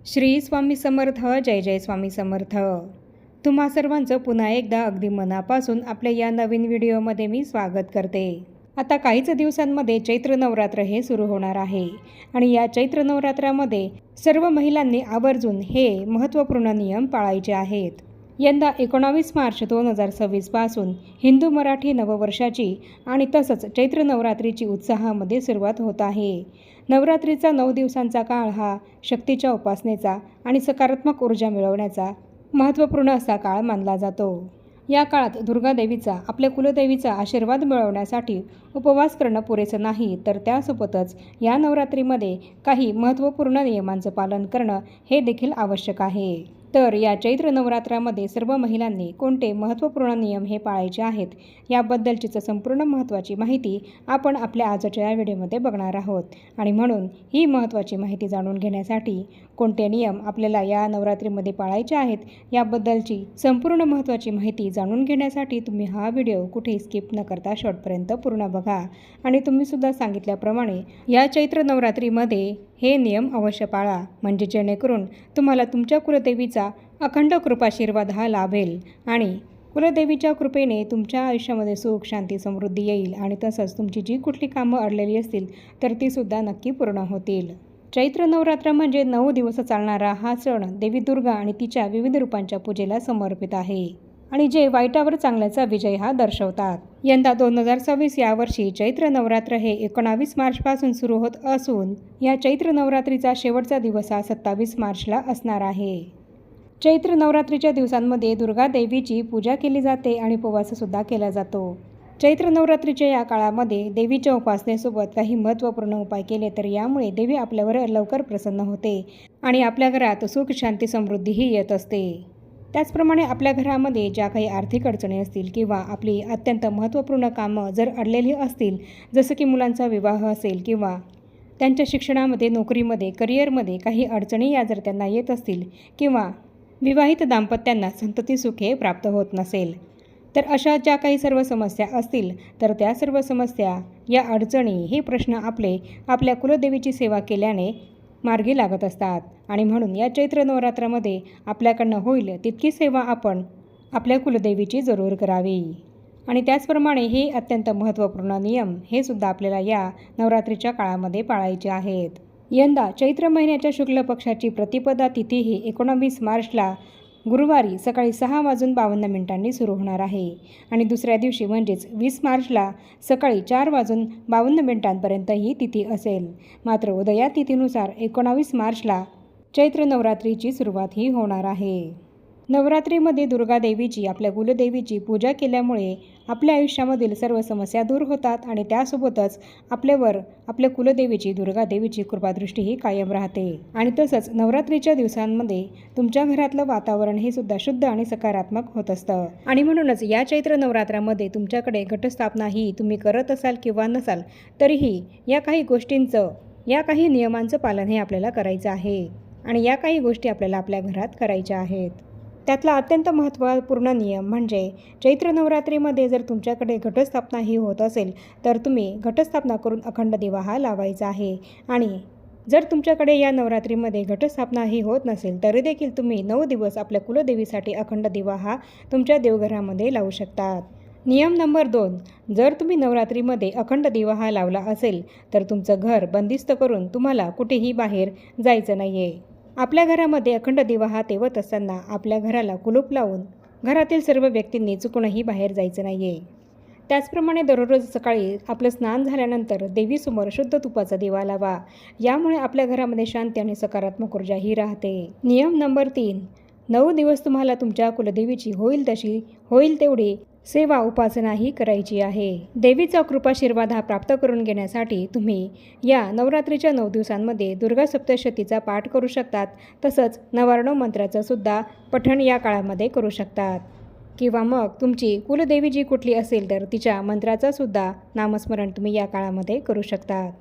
श्री स्वामी समर्थ. जय जय स्वामी समर्थ. तुम्हा सर्वांचं पुन्हा एकदा अगदी मनापासून आपल्या या नवीन व्हिडिओमध्ये मी स्वागत करते. आता काहीच दिवसांमध्ये चैत्र नवरात्र हे सुरू होणार आहे आणि या चैत्र नवरात्रामध्ये सर्व महिलांनी आवर्जून हे महत्त्वपूर्ण नियम पाळायचे आहेत. यंदा 19 मार्च 2026 पासून हिंदू मराठी नववर्षाची आणि तसंच चैत्र नवरात्रीची उत्साहामध्ये सुरुवात होत आहे. नवरात्रीचा 9 दिवसांचा काळ हा शक्तीच्या उपासनेचा आणि सकारात्मक ऊर्जा मिळवण्याचा महत्त्वपूर्ण असा काळ मानला जातो. या काळात दुर्गा देवीचा, आपल्या कुलदेवीचा आशीर्वाद मिळवण्यासाठी उपवास करणं पुरेसं नाही, तर त्यासोबतच या नवरात्रीमध्ये काही महत्त्वपूर्ण नियमांचं पालन करणं हे देखील आवश्यक आहे. तर या चैत्र नवरात्रामध्ये सर्व महिलांनी कोणते महत्त्वपूर्ण नियम हे पाळायचे आहेत याबद्दलचीच संपूर्ण महत्त्वाची माहिती आपण आपल्या आजच्या या व्हिडिओमध्ये बघणार आहोत. आणि म्हणून ही महत्त्वाची माहिती जाणून घेण्यासाठी, कोणते नियम आपल्याला या नवरात्रीमध्ये पाळायचे आहेत याबद्दलची संपूर्ण महत्त्वाची माहिती जाणून घेण्यासाठी तुम्ही हा व्हिडिओ कुठेही स्किप न करता शेवटपर्यंत पूर्ण बघा. आणि तुम्हीसुद्धा सांगितल्याप्रमाणे या चैत्र नवरात्रीमध्ये हे नियम अवश्य पाळा, म्हणजे जेणेकरून तुम्हाला तुमच्या कुलदेवीचा अखंड कृपाशीर्वाद हा लाभेल आणि कुलदेवीच्या कृपेने तुमच्या आयुष्यामध्ये सुख, शांती, समृद्धी येईल आणि तसंच तुमची जी कुठली कामं अडलेली असतील तर तीसुद्धा नक्की पूर्ण होतील. चैत्र नवरात्र म्हणजे 9 दिवस चालणारा हा सण देवी दुर्गा आणि तिच्या विविध रूपांच्या पूजेला समर्पित आहे आणि जे वाईटावर चांगल्याचा विजय हा दर्शवतात. यंदा 2026 या वर्षी चैत्र नवरात्र हे 19 मार्चपासून सुरू होत असून या चैत्र नवरात्रीचा शेवटचा दिवस हा 27 मार्चला असणार आहे. चैत्र नवरात्रीच्या दिवसांमध्ये दुर्गा देवीची पूजा केली जाते आणि उपवाससुद्धा केला जातो. चैत्र नवरात्रीच्या या काळामध्ये देवीच्या उपासनेसोबत काही महत्त्वपूर्ण उपाय केले तर यामुळे देवी आपल्यावर लवकर प्रसन्न होते आणि आपल्या घरात सुख, शांती, समृद्धीही येत असते. त्याचप्रमाणे आपल्या घरामध्ये ज्या काही आर्थिक अडचणी असतील किंवा आपली अत्यंत महत्त्वपूर्ण कामं जर अडलेली असतील, जसं की मुलांचा विवाह असेल किंवा त्यांच्या शिक्षणामध्ये, नोकरीमध्ये, करिअरमध्ये काही अडचणी या जर त्यांना येत असतील किंवा विवाहित दाम्पत्यांना संतती सुख हे प्राप्त होत नसेल, तर अशा ज्या काही सर्व समस्या असतील तर त्या सर्व समस्या, या अडचणी, हे प्रश्न आपल्या कुलदेवीची सेवा केल्याने मार्गी लागत असतात. आणि म्हणून या चैत्र नवरात्रामध्ये आपल्याकडनं होईल तितकी सेवा आपण आपल्या कुलदेवीची जरूर करावी. आणि त्याचप्रमाणे हे अत्यंत महत्त्वपूर्ण नियम हे सुद्धा आपल्याला या नवरात्रीच्या काळामध्ये पाळायचे आहेत. यंदा चैत्र महिन्याच्या शुक्ल पक्षाची प्रतिपदा तिथी ही 19 मार्चला गुरुवारी सकाळी 6:52 सुरू होणार आहे आणि दुसऱ्या दिवशी म्हणजेच 20 मार्चला सकाळी 4:52 ही तिथी असेल. मात्र उदया तिथीनुसार 19 मार्चला चैत्र नवरात्रीची सुरुवात ही होणार आहे. नवरात्रीमध्ये दुर्गा देवीची, आपल्या कुलदेवीची पूजा केल्यामुळे आपल्या आयुष्यामधील सर्व समस्या दूर होतात आणि त्यासोबतच आपल्यावर आपल्या कुलदेवीची, दुर्गा देवीची कृपादृष्टीही कायम राहते. आणि तसंच नवरात्रीच्या दिवसांमध्ये तुमच्या घरातलं वातावरण हे सुद्धा शुद्ध आणि सकारात्मक होत असतं. आणि म्हणूनच या चैत्र नवरात्रामध्ये तुमच्याकडे घटस्थापना ही तुम्ही करत असाल किंवा नसाल तरीही या काही गोष्टींचं, या काही नियमांचं पालन हे आपल्याला करायचं आहे आणि या काही गोष्टी आपल्याला आपल्या घरात करायच्या आहेत. त्यातला अत्यंत महत्त्वपूर्ण नियम म्हणजे चैत्र नवरात्रीमध्ये जर तुमच्याकडे घटस्थापना ही होत असेल तर तुम्ही घटस्थापना करून अखंड दिवा हा लावायचा आहे. आणि जर तुमच्याकडे या नवरात्रीमध्ये घटस्थापना ही होत नसेल तरी देखील तुम्ही 9 दिवस आपल्या कुलदेवीसाठी अखंड दिवा हा तुमच्या देवघरामध्ये लावू शकतात. नियम नंबर 2, जर तुम्ही नवरात्रीमध्ये अखंड दिवा हा लावला असेल तर तुमचं घर बंदिस्त करून तुम्हाला कुठेही बाहेर जायचं नाही आहे. आपल्या घरामध्ये अखंड दिवा हा तेवत असताना आपल्या घराला कुलूप लावून घरातील सर्व व्यक्तींनी चुकूनही बाहेर जायचं नाही आहे. त्याचप्रमाणे दररोज सकाळी आपलं स्नान झाल्यानंतर देवीसमोर शुद्ध तुपाचा दिवा लावा. यामुळे आपल्या घरामध्ये शांती आणि सकारात्मक ऊर्जा ही राहते. नियम नंबर 3, 9 दिवस तुम्हाला तुमच्या कुलदेवीची होईल तशी, होईल तेवढी सेवा, उपासना ही करायची आहे. देवीचा कृपाशीर्वाद हा प्राप्त करून घेण्यासाठी तुम्ही या नवरात्रीच्या 9 दिवसांमध्ये दुर्गा सप्तशतीचा पाठ करू शकतात. तसंच 99 मंत्राचं सुद्धा पठण या काळामध्ये करू शकतात किंवा मग तुमची कुलदेवी जी कुठली असेल तर तिच्या मंत्राचा सुद्धा नामस्मरण तुम्ही या काळामध्ये करू शकतात.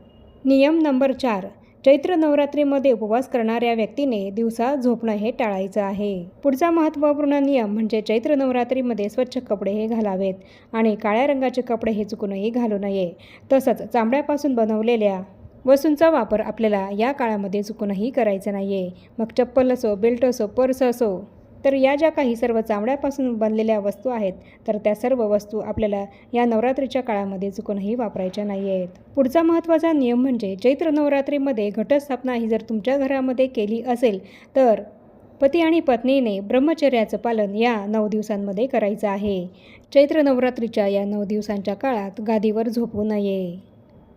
नियम नंबर 4, चैत्र नवरात्रीमध्ये उपवास करणाऱ्या व्यक्तीने दिवसा झोपणं हे टाळायचं आहे. पुढचा महत्त्वपूर्ण नियम म्हणजे चैत्र नवरात्रीमध्ये स्वच्छ कपडे हे घालावेत आणि काळ्या रंगाचे कपडे हे चुकूनही घालू नये. तसंच चामड्यापासून बनवलेल्या वस्तूंचा वापर आपल्याला या काळामध्ये चुकूनही करायचा नाही आहे. मग चप्पल असो, बेल्ट असो, पर्स असो, तर या ज्या काही सर्व चामड्यापासून बनलेल्या वस्तू आहेत, तर त्या सर्व वस्तू आपल्याला या नवरात्रीच्या काळामध्ये चुकूनही वापरायच्या नाही आहेत. पुढचा महत्त्वाचा नियम म्हणजे चैत्र नवरात्रीमध्ये घटस्थापना ही जर तुमच्या घरामध्ये केली असेल तर पती आणि पत्नीने ब्रह्मचर्याचं पालन या 9 दिवसांमध्ये करायचं आहे. चैत्र नवरात्रीच्या या 9 दिवसांच्या काळात गादीवर झोपू नये.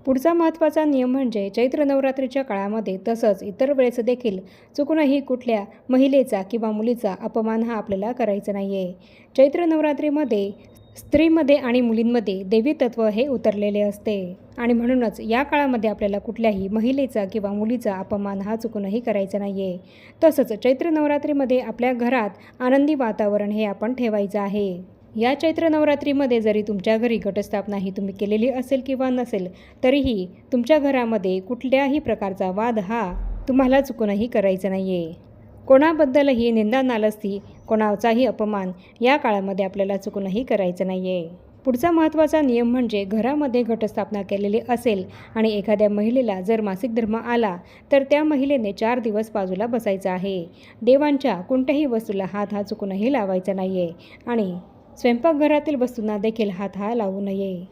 पुढचा महत्त्वाचा नियम म्हणजे चैत्र नवरात्रीच्या काळामध्ये तसंच इतर वेळेस देखील चुकूनही कुठल्या महिलेचा किंवा मुलीचा अपमान हा आपल्याला करायचा नाही आहे. चैत्र नवरात्रीमध्ये स्त्रीमध्ये आणि मुलींमध्ये देवी तत्व हे उतरलेले असते आणि म्हणूनच या काळामध्ये आपल्याला कुठल्याही महिलेचा किंवा मुलीचा अपमान हा चुकूनही करायचा नाही आहे. तसंच चैत्र नवरात्रीमध्ये आपल्या घरात आनंदी वातावरण हे आपण ठेवायचं आहे. या चैत्र नवरात्रीमध्ये जरी तुमच्या घरी घटस्थापना ही तुम्ही केलेली असेल किंवा नसेल, तरीही तुमच्या घरामध्ये कुठल्याही प्रकारचा वाद हा तुम्हाला चुकूनही करायचा नाही आहे. कोणाबद्दलही निंदा नालस्ती, कोणाचाही अपमान या काळामध्ये आपल्याला चुकूनही करायचं नाही आहे. पुढचा महत्त्वाचा नियम म्हणजे घरामध्ये घटस्थापना केलेली असेल आणि एखाद्या महिलेला जर मासिक धर्म आला तर त्या महिलेने 4 दिवस बाजूला बसायचं आहे. देवांच्या कोणत्याही वस्तूला हात हा चुकूनही लावायचा नाही आहे आणि स्वयंपाकघरातील वस्तूंना देखील हात हा लावू नये.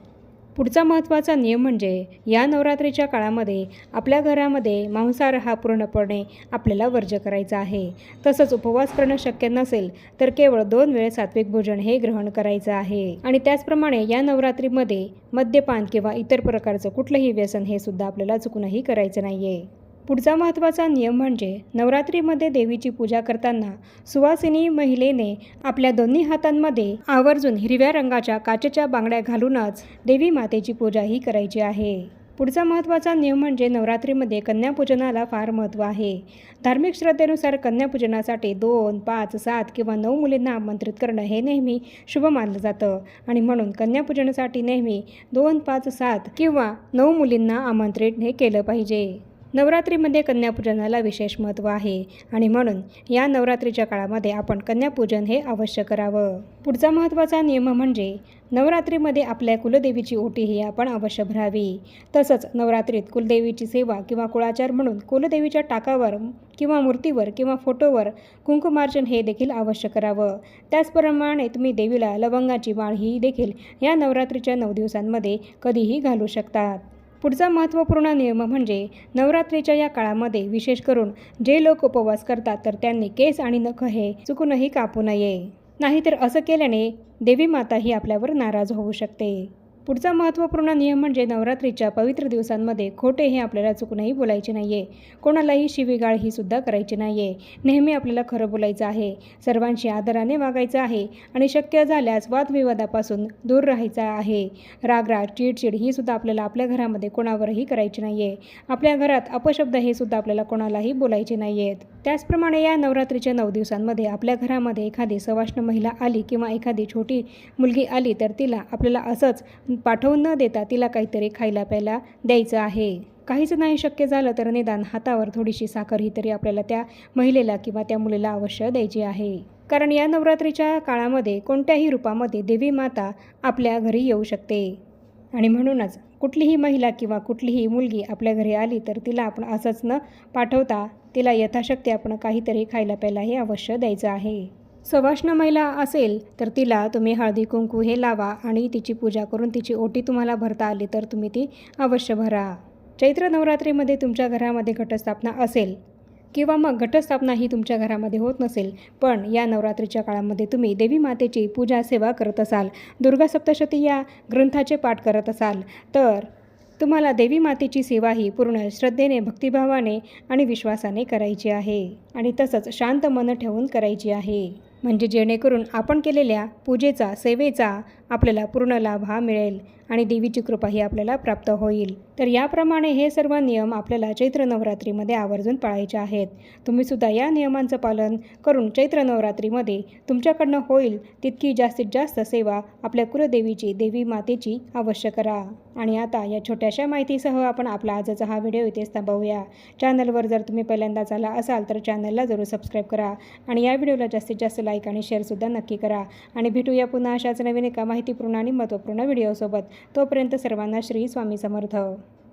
पुढचा महत्त्वाचा नियम म्हणजे या नवरात्रीच्या काळामध्ये आपल्या घरामध्ये मांसाहार हा पूर्णपणे आपल्याला वर्ज्य करायचा आहे. तसंच उपवास करणं शक्य नसेल तर केवळ 2 वेळ सात्विक भोजन हे ग्रहण करायचं आहे. आणि त्याचप्रमाणे या नवरात्रीमध्ये मद्यपान किंवा इतर प्रकारचं कुठलंही व्यसन हे सुद्धा आपल्याला चुकूनही करायचं नाही आहे. पुढचा महत्त्वाचा नियम म्हणजे नवरात्रीमध्ये देवीची पूजा करताना सुवासिनी महिलेने आपल्या दोन्ही हातांमध्ये आवर्जून हिरव्या रंगाच्या काचेच्या बांगड्या घालूनच देवी मातेची पूजा ही करायची आहे. पुढचा महत्त्वाचा नियम म्हणजे नवरात्रीमध्ये कन्यापूजनाला फार महत्त्व आहे. धार्मिक श्रद्धेनुसार कन्यापूजनासाठी 2, 5, 7 किंवा 9 मुलींना आमंत्रित करणं हे नेहमी शुभ मानलं जातं आणि म्हणून कन्यापूजनासाठी नेहमी 2, 5, 7 किंवा 9 मुलींना आमंत्रित हे केलं पाहिजे. नवरात्रीमध्ये कन्यापूजनाला विशेष महत्त्व आहे आणि म्हणून या नवरात्रीच्या काळामध्ये आपण कन्यापूजन हे अवश्य करावं. पुढचा महत्त्वाचा नियम म्हणजे नवरात्रीमध्ये आपल्या कुलदेवीची ओटी ही आपण अवश्य भरावी. तसंच नवरात्रीत कुलदेवीची सेवा किंवा कुळाचार म्हणून कुलदेवीच्या टाकावर किंवा मूर्तीवर किंवा फोटोवर कुंकुमार्चन हे देखील अवश्य करावं. त्याचप्रमाणे तुम्ही देवीला लवंगाची माळ ही देखील या नवरात्रीच्या 9 दिवसांमध्ये कधीही घालू शकतात. पुढचा महत्त्वपूर्ण नियम म्हणजे नवरात्रीच्या या काळामध्ये विशेष करून जे लोक उपवास करतात तर त्यांनी केस आणि नख हे चुकूनही कापू नये. नाहीतर असं केल्याने देवी माता ही आपल्यावर नाराज होऊ शकते. पुढचा महत्त्वपूर्ण नियम म्हणजे नवरात्रीच्या पवित्र दिवसांमध्ये खोटे हे आपल्याला चुकूनही बोलायचे नाही आहे. कोणालाही शिवीगाळ ही सुद्धा करायची नाही आहे. नेहमी आपल्याला खरं बोलायचं आहे. सर्वांशी आदराने वागायचं आहे आणि शक्य झाल्यास वादविवादापासून दूर राहायचं आहे. रागराग, चिडचिड ही सुद्धा आपल्याला आपल्या घरामध्ये कोणावरही करायची नाही आहे. आपल्या घरात अपशब्द हे सुद्धा आपल्याला कोणालाही बोलायचे नाही आहेत. त्याचप्रमाणे या नवरात्रीच्या 9 दिवसांमध्ये आपल्या घरामध्ये एखादी सवाष्ण महिला आली किंवा एखादी छोटी मुलगी आली तर तिला आपल्याला असंच पाठवून न देता तिला काहीतरी खायला प्यायला द्यायचं आहे. काहीच नाही शक्य झालं तर निदान हातावर थोडीशी साखर ही तरी आपल्याला त्या महिलेला किंवा त्या मुलीला अवश्य द्यायची आहे. कारण या नवरात्रीच्या काळामध्ये कोणत्याही रूपामध्ये देवी माता आपल्या घरी येऊ शकते आणि म्हणूनच कुठलीही महिला किंवा कुठलीही मुलगी आपल्या घरी आली तर तिला आपण असंच न पाठवता तिला यथाशक्ती आपण काहीतरी खायला प्यायला हे अवश्य द्यायचं आहे. सवाष्ण महिला असेल तर तिला तुम्ही हळदी कुंकू हे लावा आणि तिची पूजा करून तिची ओटी तुम्हाला भरता आली तर तुम्ही ती अवश्य भरा. चैत्र नवरात्रीमध्ये तुमच्या घरामध्ये घटस्थापना असेल किंवा मग घटस्थापना ही तुमच्या घरामध्ये होत नसेल पण या नवरात्रीच्या काळामध्ये तुम्ही देवी मातेची पूजा सेवा करत असाल, दुर्गा सप्तशती या ग्रंथाचे पाठ करत असाल तर तुम्हाला देवी मातेची सेवा ही पूर्ण श्रद्धेने, भक्तिभावाने आणि विश्वासाने करायची आहे आणि तसंच शांत मन ठेवून करायची आहे. म्हणजे जेणेकरून आपण केलेल्या पूजेचा, सेवेचा आपल्याला पूर्ण लाभ हा मिळेल आणि देवीची कृपा ही आपल्याला प्राप्त होईल. तर याप्रमाणे हे सर्व नियम आपल्याला चैत्र नवरात्रीमध्ये आवर्जून पाळायचे आहेत. तुम्हीसुद्धा या नियमांचं पालन करून चैत्र नवरात्रीमध्ये तुमच्याकडनं होईल तितकी जास्तीत जास्त सेवा आपल्या कुलदेवीची, देवी मातेची अवश्य करा. आणि आता या छोट्याशा माहितीसह आपण आपला आजचा हा व्हिडिओ इथेच थांबवूया. चॅनलवर जर तुम्ही पहिल्यांदाच आला असाल तर चॅनलला जरूर सबस्क्राईब करा आणि या व्हिडिओला जास्तीत जास्त लाईक आणि शेअरसुद्धा नक्की करा. आणि भेटूया पुन्हा अशाच नवीन एका माहितीपूर्ण आणि महत्त्वपूर्ण व्हिडिओसोबत. तोपर्यंत सर्वांना श्री स्वामी समर्थ.